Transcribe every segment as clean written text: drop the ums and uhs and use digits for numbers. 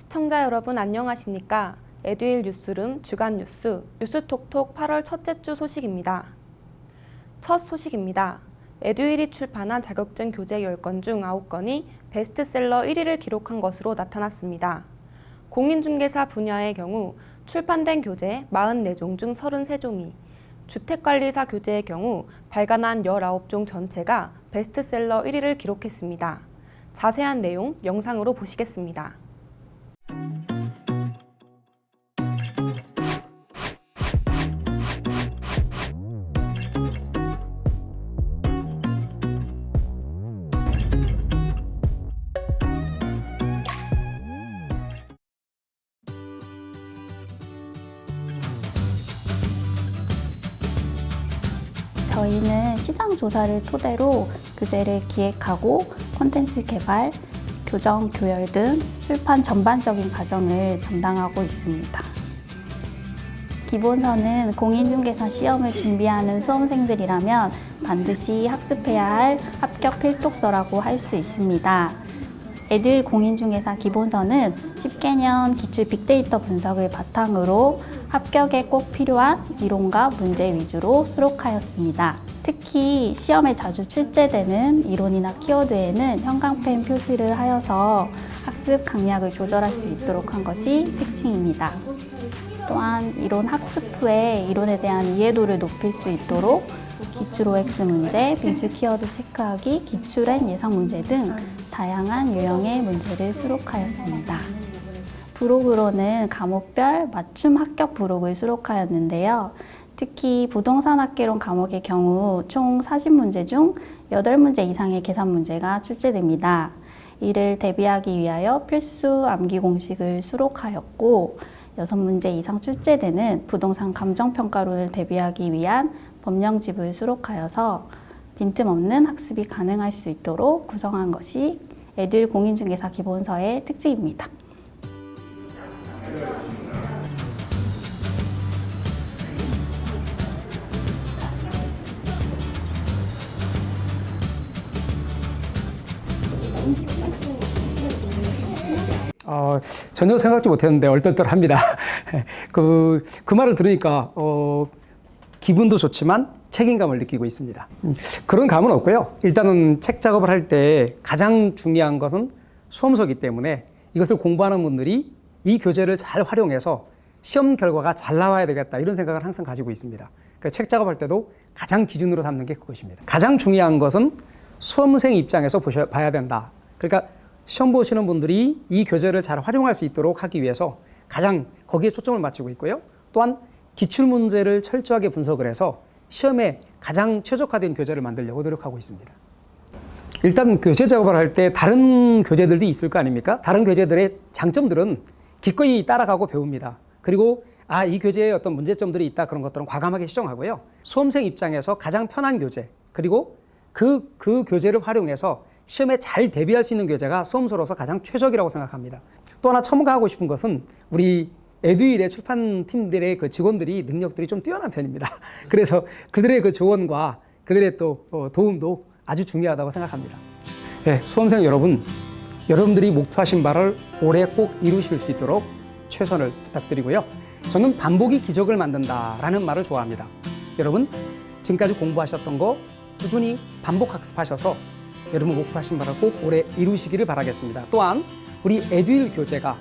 시청자 여러분 안녕하십니까? 에듀윌 뉴스룸 주간 뉴스 뉴스톡톡 8월 첫째 주 소식입니다. 첫 소식입니다. 에듀윌이 출판한 자격증 교재 10건 중 9건이 베스트셀러 1위를 기록한 것으로 나타났습니다. 공인중개사 분야의 경우 출판된 교재 44종 중 33종이, 주택관리사 교재의 경우 발간한 19종 전체가 베스트셀러 1위를 기록했습니다. 자세한 내용 영상으로 보시겠습니다. 저희는 시장 조사를 토대로 교재를 기획하고 콘텐츠 개발, 교정, 교열 등 출판 전반적인 과정을 담당하고 있습니다. 기본서는 공인중개사 시험을 준비하는 수험생들이라면 반드시 학습해야 할 합격 필독서라고 할 수 있습니다. 에듀윌 공인중개사 기본서는 10개년 기출 빅데이터 분석을 바탕으로 합격에 꼭 필요한 이론과 문제 위주로 수록하였습니다. 특히 시험에 자주 출제되는 이론이나 키워드에는 형광펜 표시를 하여서 학습 강약을 조절할 수 있도록 한 것이 특징입니다. 또한 이론 학습 후에 이론에 대한 이해도를 높일 수 있도록 기출 OX 문제, 빈수 키워드 체크하기, 기출엔 예상 문제 등 다양한 유형의 문제를 수록하였습니다. 부록으로는 과목별 맞춤 합격 부록을 수록하였는데요. 특히 부동산학개론 과목의 경우 총 40문제 중 8문제 이상의 계산 문제가 출제됩니다. 이를 대비하기 위하여 필수 암기 공식을 수록하였고 6문제 이상 출제되는 부동산 감정평가론을 대비하기 위한 법령집을 수록하여서 빈틈없는 학습이 가능할 수 있도록 구성한 것이 에듀윌 공인중개사 기본서의 특징입니다. 전혀 생각지 못했는데 얼떨떨합니다. 그 말을 들으니까 기분도 좋지만 책임감을 느끼고 있습니다. 그런 감은 없고요. 일단은 책 작업을 할 때 가장 중요한 것은 수험서이기 때문에 이것을 공부하는 분들이 이 교재를 잘 활용해서 시험 결과가 잘 나와야 되겠다 이런 생각을 항상 가지고 있습니다. 그러니까 책 작업할 때도 가장 기준으로 삼는 게 그것입니다. 가장 중요한 것은 수험생 입장에서 봐야 된다. 그러니까 시험 보시는 분들이 이 교재를 잘 활용할 수 있도록 하기 위해서 가장 거기에 초점을 맞추고 있고요. 또한 기출문제를 철저하게 분석을 해서 시험에 가장 최적화된 교재를 만들려고 노력하고 있습니다. 일단 교재 작업을 할 때 다른 교재들도 있을 거 아닙니까? 다른 교재들의 장점들은 기꺼이 따라가고 배웁니다. 그리고 이 교재에 어떤 문제점들이 있다 그런 것들은 과감하게 시정하고요. 수험생 입장에서 가장 편한 교재 그리고 그 교재를 활용해서 시험에 잘 대비할 수 있는 교재가 수험서로서 가장 최적이라고 생각합니다. 또 하나 첨가하고 싶은 것은 우리 에듀윌의 출판팀들의 그 직원들이 능력들이 좀 뛰어난 편입니다. 그래서 그들의 그 조언과 그들의 또 도움도 아주 중요하다고 생각합니다. 네, 수험생 여러분, 여러분들이 목표하신 바를 올해 꼭 이루실 수 있도록 최선을 부탁드리고요. 저는 반복이 기적을 만든다라는 말을 좋아합니다. 여러분, 지금까지 공부하셨던 거 꾸준히 반복 학습하셔서 여러분 목표하신 바를 꼭 올해 이루시기를 바라겠습니다. 또한 우리 에듀윌 교재가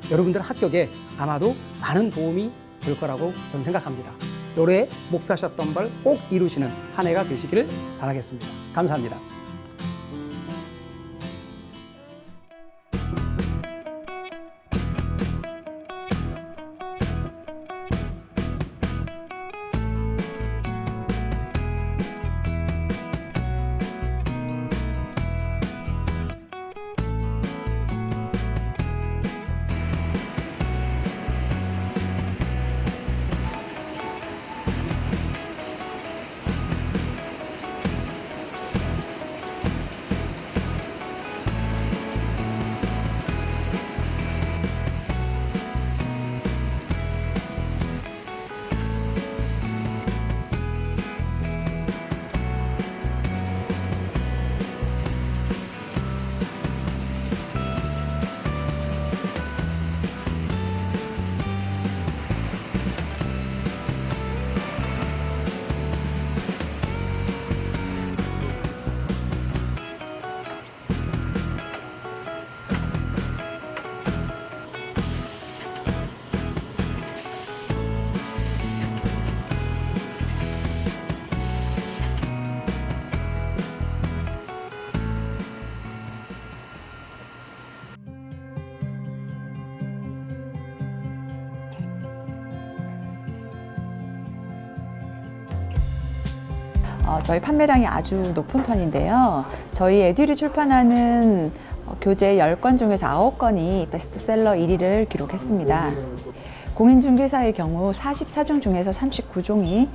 여러분들 합격에 아마도 많은 도움이 될 거라고 저는 생각합니다. 올해 목표하셨던 바를 꼭 이루시는 한 해가 되시기를 바라겠습니다. 감사합니다. 저희 판매량이 아주 높은 편인데요. 저희 에듀윌이 출판하는 교재 10권 중에서 9건이 베스트셀러 1위를 기록했습니다. 공인중개사의 경우 44종 중에서 39종이,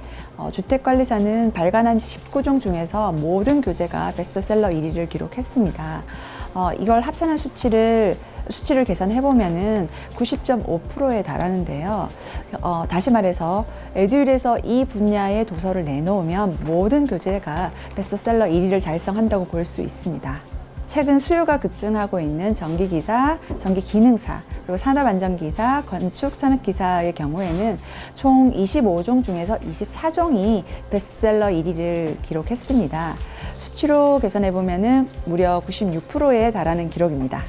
주택관리사는 발간한 19종 중에서 모든 교재가 베스트셀러 1위를 기록했습니다. 이걸 합산한 수치를 계산해 보면은 90.5%에 달하는데요. 다시 말해서 에듀윌에서 이 분야의 도서를 내놓으면 모든 교재가 베스트셀러 1위를 달성한다고 볼 수 있습니다. 최근 수요가 급증하고 있는 전기기사, 전기기능사, 그리고 산업안전기사, 건축산업기사의 경우에는 총 25종 중에서 24종이 베스트셀러 1위를 기록했습니다. 수치로 계산해 보면은 무려 96%에 달하는 기록입니다.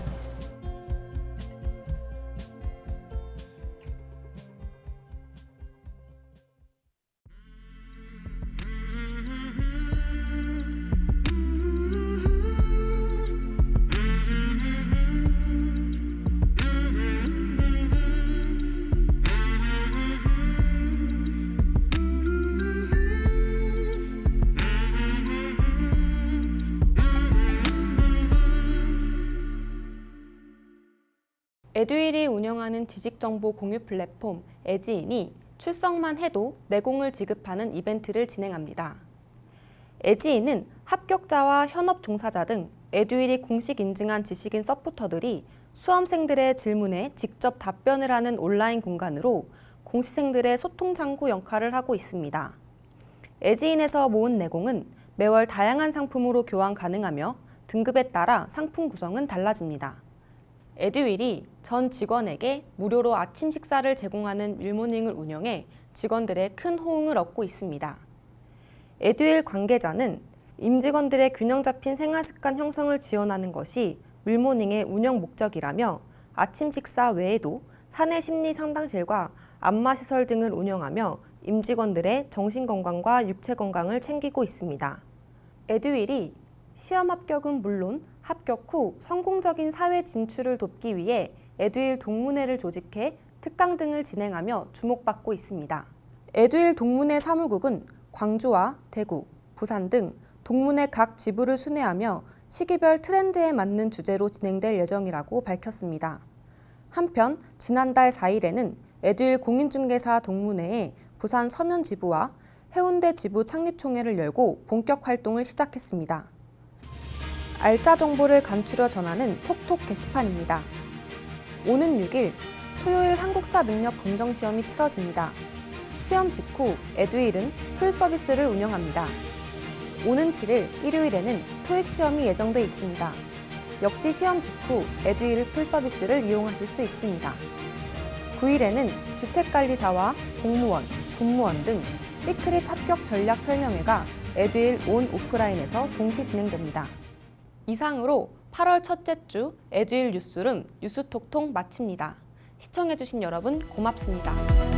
에듀윌이 운영하는 지식정보 공유 플랫폼 에지인이 출석만 해도 내공을 지급하는 이벤트를 진행합니다. 에지인은 합격자와 현업 종사자 등 에듀윌이 공식 인증한 지식인 서포터들이 수험생들의 질문에 직접 답변을 하는 온라인 공간으로 공시생들의 소통 창구 역할을 하고 있습니다. 에지인에서 모은 내공은 매월 다양한 상품으로 교환 가능하며 등급에 따라 상품 구성은 달라집니다. 에듀윌이 전 직원에게 무료로 아침 식사를 제공하는 밀모닝을 운영해 직원들의 큰 호응을 얻고 있습니다. 에듀윌 관계자는 임직원들의 균형 잡힌 생활 습관 형성을 지원하는 것이 밀모닝의 운영 목적이라며 아침 식사 외에도 사내 심리 상담실과 안마시설 등을 운영하며 임직원들의 정신건강과 육체건강을 챙기고 있습니다. 에듀윌이 시험 합격은 물론 합격 후 성공적인 사회 진출을 돕기 위해 에듀윌 동문회를 조직해 특강 등을 진행하며 주목받고 있습니다. 에듀윌 동문회 사무국은 광주와 대구, 부산 등 동문회 각 지부를 순회하며 시기별 트렌드에 맞는 주제로 진행될 예정이라고 밝혔습니다. 한편 지난달 4일에는 에듀윌 공인중개사 동문회에 부산 서면 지부와 해운대 지부 창립총회를 열고 본격 활동을 시작했습니다. 알짜 정보를 간추려 전하는 톡톡 게시판입니다. 오는 6일 토요일 한국사 능력 검정 시험이 치러집니다. 시험 직후 에듀윌은 풀 서비스를 운영합니다. 오는 7일 일요일에는 토익 시험이 예정돼 있습니다. 역시 시험 직후 에듀윌 풀 서비스를 이용하실 수 있습니다. 9일에는 주택관리사와 공무원, 군무원 등 시크릿 합격 전략 설명회가 에듀윌 온 오프라인에서 동시 진행됩니다. 이상으로 8월 첫째 주 에듀윌 뉴스룸 뉴스톡톡 마칩니다. 시청해주신 여러분 고맙습니다.